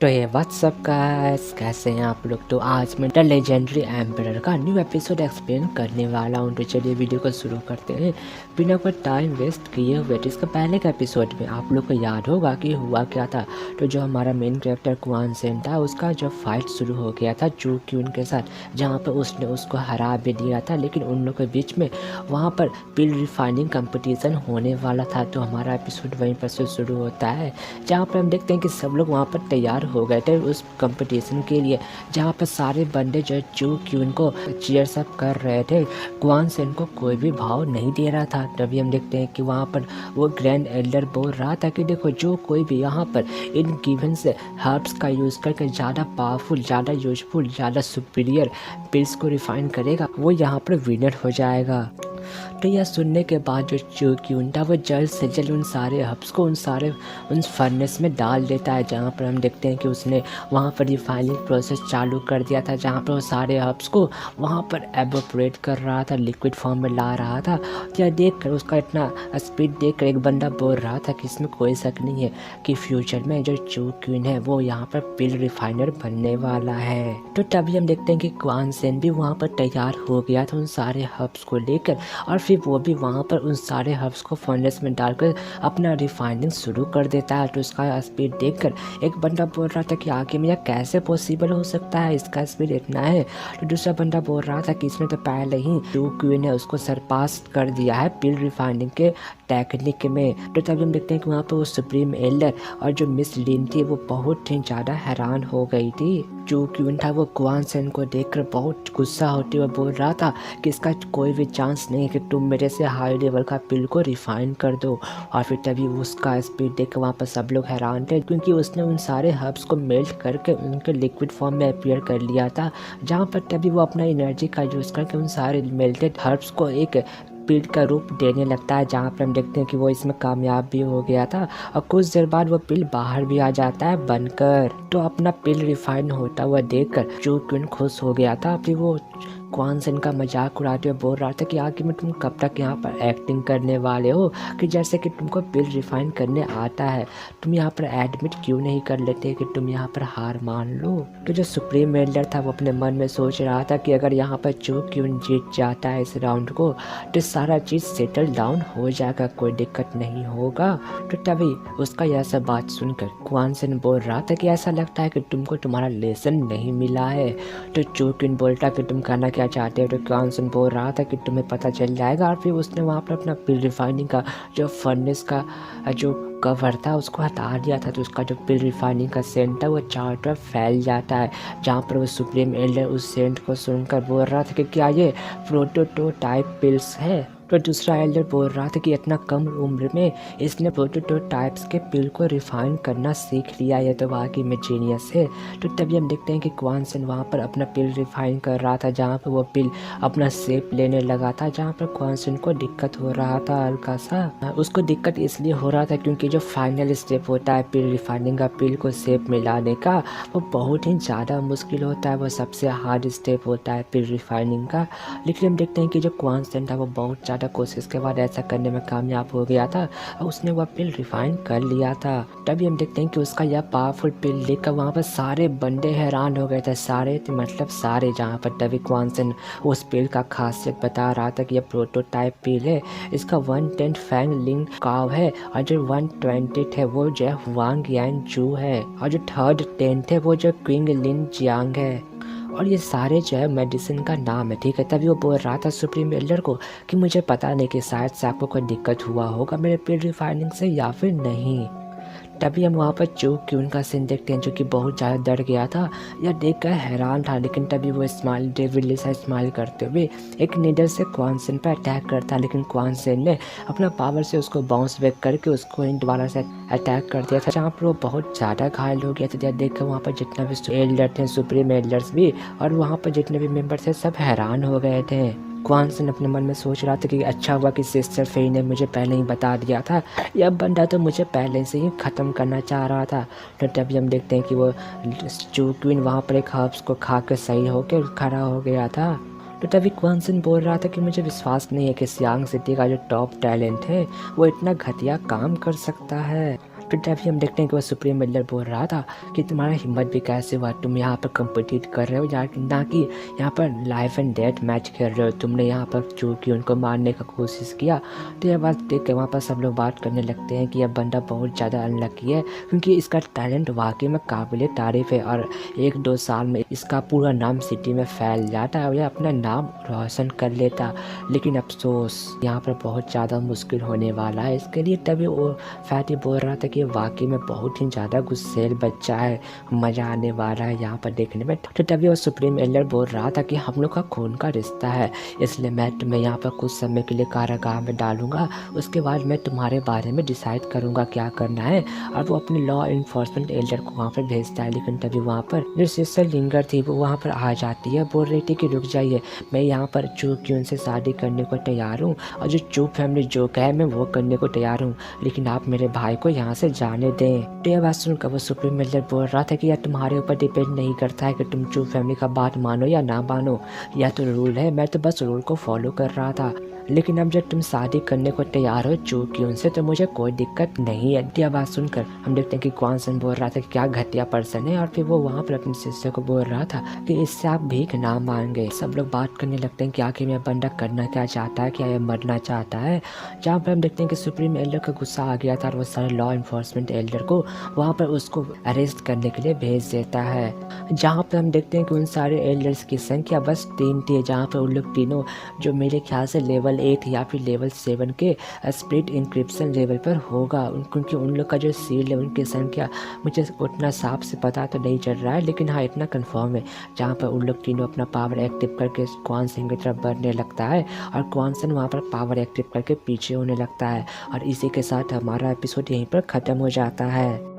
तो ये WhatsApp guys, कैसे हैं आप लोग। तो आज मैं द लेजेंडरी एम्परर का न्यू एपिसोड एक्सप्लेन करने वाला हूँ। तो चलिए वीडियो को शुरू करते हैं बिना कोई टाइम वेस्ट किए हुए। तो इसका पहले के एपिसोड में आप लोग को याद होगा कि हुआ क्या था। तो जो हमारा मेन कैरेक्टर क्वान सेन था, उसका जो फाइट शुरू हो गया था जू क्यून के साथ, जहाँ पर उसने उसको हरा भी दिया था। लेकिन उन लोगों के बीच में वहाँ पर पिल रिफाइनिंग कंपटीशन होने वाला था। तो हमारा एपिसोड वहीं पर से शुरू होता है, जहाँ पर हम देखते हैं कि सब लोग वहाँ पर तैयार हो गए थे उस कंपटीशन के लिए, जहाँ पर सारे बंदे जो जू क्यून को चीयर्स अप कर रहे थे। क्वान सेन को कोई भी भाव नहीं दे रहा था। तभी हम देखते हैं कि वहाँ पर वो ग्रैंड एल्डर बोल रहा था कि देखो, जो कोई भी यहाँ पर इन गिवन से हर्ब्स का यूज़ करके ज़्यादा पावरफुल, ज़्यादा यूजफुल, ज़्यादा सुपीरियर पिल्स को रिफाइन करेगा, वो यहाँ पर विनर हो जाएगा। तो यह सुनने के बाद जो जू क्यून था, वो जल्द से जल्द उन सारे हब्स को उन फर्नेस में डाल देता है, जहाँ पर हम देखते हैं कि उसने वहाँ पर रिफाइनिंग प्रोसेस चालू कर दिया था, जहाँ पर वो सारे हब्स को वहाँ पर एवोपरेट कर रहा था, लिक्विड फॉर्म में ला रहा था। यह देख कर, उसका इतना स्पीड देख कर एक बंदा बोल रहा था कि इसमें कोई शक नहीं है कि फ्यूचर में जो जू क्यून है वो यहाँ पर पिल रिफाइनर बनने वाला है। तो तभी हम देखते हैं कि क्वान सेन भी वहाँ पर तैयार हो गया था उन सारे हब्स को लेकर, और फिर वो भी वहाँ पर उन सारे हर्ब्स को फर्नेस में डालकर अपना रिफाइनिंग शुरू कर देता है। तो उसका स्पीड देखकर एक बंदा बोल रहा था कि आगे में यह कैसे पॉसिबल हो सकता है, इसका स्पीड इतना है। तो दूसरा बंदा बोल रहा था कि इसने तो पहले ही जू क्यून ने उसको सरपास कर दिया है पिल रिफाइनिंग के टेक्निक में। तो तभी हम देखते हैं कि वहाँ पर वो सुप्रीम एल्डर और जो मिस लिन थी, वो बहुत ही ज़्यादा हैरान हो गई थी। जू क्यून था, वो क्वान सेन को देखकर बहुत गुस्सा होते हुए बोल रहा था कि इसका कोई भी चांस नहीं कि तुम मेरे से हाई लेवल का पिल को रिफाइन कर दो। और फिर तभी उसका स्पीड देख कर वहाँ पर सब लोग हैरान थे, क्योंकि उसने उन सारे हर्ब्स को मेल्ट करके उनके लिक्विड फॉर्म में अपीयर कर लिया था, जहाँ पर तभी वो अपना एनर्जी का यूज़ करके उन सारे मेल्टेड हर्ब्स को एक पिल का रूप देने लगता है, जहाँ पर हम देखते हैं कि वो इसमें कामयाब भी हो गया था। और कुछ देर बाद वो पिल बाहर भी आ जाता है बनकर। तो अपना पिल रिफाइन होता हुआ देखकर जू क्यून खुश हो गया था। फिर वो क्वान सेन का मजाक उड़ाते हुए बोल रहा था कि आखिर में तुम कब तक यहाँ पर एक्टिंग करने वाले हो, कि जैसे कि तुमको पिल रिफाइन करने आता है, तुम यहाँ पर एडमिट क्यों नहीं कर लेते कि तुम यहाँ पर हार मान लो। तो जो सुप्रीम एल्डर था, वो अपने मन में सोच रहा था कि अगर यहाँ पर जू क्यून जीत जाता है इस राउंड को, तो सारा चीज़ सेटल डाउन हो जाएगा, कोई दिक्कत नहीं होगा। तो तभी उसका यह सब बात सुनकर क्वान सेन बोल रहा था कि ऐसा लगता है कि तुमको तुम्हारा लेसन नहीं मिला है। तो जू क्यून बोलता कि तुम कहना क्या चाहते हो। तो क्वान सेन बोल रहा था कि तुम्हें पता चल जाएगा। और फिर उसने वहाँ पर अपना पिल रिफाइनिंग का जो फर्नेस का जो कवर था उसको हटा दिया था। तो उसका जो पिल रिफाइनिंग का सेंट था वो चारों तरफ फैल जाता है, जहाँ पर वो सुप्रीम एल्डर उस सेंट को सुनकर बोल रहा था कि क्या ये प्रोटोटाइप पिल्स है। तो दूसरा एल्डर बोल रहा था कि इतना कम उम्र में इसने प्रोटोटाइप्स के पिल को रिफाइन करना सीख लिया, ये तो वाकई में जीनियस है। तो तभी हम देखते हैं कि क्वान सेन वहाँ पर अपना पिल रिफाइन कर रहा था, जहाँ पर वो पिल अपना शेप लेने लगा था, जहाँ पर क्वान सेन को दिक्कत हो रहा था हल्का सा। उसको दिक्कत इसलिए हो रहा था क्योंकि जो फाइनल स्टेप होता है पिल रिफाइनिंग का, पिल को शेप में लाने का, वो बहुत ही ज़्यादा मुश्किल होता है, वो सबसे हार्ड स्टेप होता है पिल रिफाइनिंग का। लेकिन हम देखते हैं कि जो क्वान सेन था, वो बहुत ज़्यादा कोशिश के बाद ऐसा करने में कामयाब हो गया था और उसने वह पिल रिफाइन कर लिया था। तभी हम देखते हैं कि उसका यह पावरफुल पिल लेकर वहाँ पर सारे बंदे हैरान हो गए थे, सारे मतलब सारे। जहाँ पर तभी क्वान सेन उस पिल का खासियत बता रहा था कि यह प्रोटोटाइप पिल है, इसका 110 फैंग लिंग काव है, और जो 120 है वो जो हुआंग यान जू है, और जो 3rd 10th है वो जो क्विंग लिन जियांग है। और ये सारे जो है मेडिसिन का नाम है, ठीक है। तभी वो बोल रहा था सुप्रीम एल्डर को कि मुझे पता नहीं कि शायद से आपको कोई दिक्कत हुआ होगा मेरे पिल रिफाइनिंग से या फिर नहीं। तभी हम वहाँ पर जू क्यून का सीन देखते हैं, जो कि बहुत ज़्यादा डर गया था, यह देख कर हैरान था। लेकिन तभी वो स्माइल डेविल सा स्माइल करते हुए एक नीडल से क्वान सेन पर अटैक करता है, लेकिन क्वान सेन ने अपना पावर से उसको बाउंस बैक करके उसको इन दोबारा से अटैक कर दिया था, जहाँ पर वो बहुत ज़्यादा घायल हो गया था। यह देख कर वहाँ पर जितना भी एल्डर थे, सुप्रीम एल्डर्स भी, और वहाँ पर जितने भी मेम्बर थे, सब हैरान हो गए थे। क्वान सन अपने मन में सोच रहा था कि अच्छा हुआ कि सिस्टर फेई ने मुझे पहले ही बता दिया था, यह बंदा तो मुझे पहले से ही ख़त्म करना चाह रहा था। तो तभी हम देखते हैं कि वो चू क्वीन वहाँ पर एक हर्ब्स को खा कर सही होकर खड़ा हो गया था। तो तभी क्वान सन बोल रहा था कि मुझे विश्वास नहीं है कि सियांग सिटी का जो टॉप टैलेंट है वो इतना घटिया काम कर सकता है। तो तभी हम देखते हैं कि वो सुप्रीम एल्डर बोल रहा था कि तुम्हारा हिम्मत भी कैसे हुआ, तुम यहाँ पर कम्पिटिट कर रहे हो या ना कि यहाँ पर लाइफ एंड डेथ मैच खेल रहे हो, तुमने यहाँ पर चूंकि उनको मारने का कोशिश किया। तो यह बात देख के वहाँ पर सब लोग बात करने लगते हैं कि यह बंदा बहुत ज़्यादा अनलकी है, क्योंकि इसका टैलेंट वाकई में काबिल तारीफ़ है और 1-2 साल में इसका पूरा नाम सिटी में फैल जाता और यह अपना नाम रोशन कर लेता। लेकिन अफसोस यहाँ पर बहुत ज़्यादा मुश्किल होने वाला है इसके लिए। तभी वो फैटी बोल रहा था कि वाकई में बहुत ही ज़्यादा गुस्सेल बच्चा है, मज़ा आने वाला है यहाँ पर देखने में। तो तभी वो सुप्रीम एल्डर बोल रहा था कि हम लोग का खून का रिश्ता है, इसलिए मैं तुम्हें यहाँ पर कुछ समय के लिए कारागाह में डालूंगा, उसके बाद मैं तुम्हारे बारे में डिसाइड करूँगा क्या करना है। और वो अपने लॉ इन्फोर्समेंट एल्डर को वहाँ पर भेजता है। लेकिन तभी वहाँ पर जो सिस्टर लिंगर थी वो वहाँ पर आ जाती है, बोल रही थी कि रुक जाइए, मैं यहाँ पर चू क्यून से शादी करने को तैयार हूँ और जो चू फैमिली जो कहे मैं वो करने को तैयार हूँ, लेकिन आप मेरे भाई को यहाँ से जाने दें। तो यह बात सुनकर वो सुप्रीम एल्डर बोल रहा था कि यह तुम्हारे ऊपर डिपेंड नहीं करता है कि तुम चू फैमिली का बात मानो या ना मानो, यह तो रूल है, मैं तो बस रूल को फॉलो कर रहा था। लेकिन अब जब तुम शादी करने को तैयार हो चू क्यून से तो मुझे कोई दिक्कत नहीं है। यह बात सुनकर हम देखते हैं कि क्वान सन बोल रहा था कि क्या घटिया पर्सन है, और फिर वो वहाँ पर अपनी सिस्टर को बोल रहा था कि इससे आप भीख ना मांगे। सब लोग बात करने लगते हैं कि आखिर में बंदा करना क्या चाहता है, क्या यह मरना चाहता है। जहाँ पर हम देखते हैं कि सुप्रीम एल्डर का गुस्सा आ गया था और वो सारे लॉ इन्फोर्समेंट एल्डर को वहाँ पर उसको अरेस्ट करने के लिए भेज देता है। जहाँ पर हम देखते हैं कि उन सारे एल्डर्स की संख्या बस 3 थी, जहाँ पर उन लोग तीनों जो मेरे ख्याल से लेवल 8 या फिर लेवल 7 के स्प्लिट इंक्रिप्शन लेवल पर होगा, क्योंकि उन लोग का जो सील है उनकी संख्या मुझे उतना साफ से पता तो नहीं चल रहा है, लेकिन हाँ इतना कंफर्म है। जहाँ पर उन लोग तीनों अपना पावर एक्टिव करके क्वान सन की तरफ बढ़ने लगता है और क्वान सन वहाँ पर पावर एक्टिव करके पीछे होने लगता है। और इसी के साथ हमारा एपिसोड यहीं पर ख़त्म हो जाता है।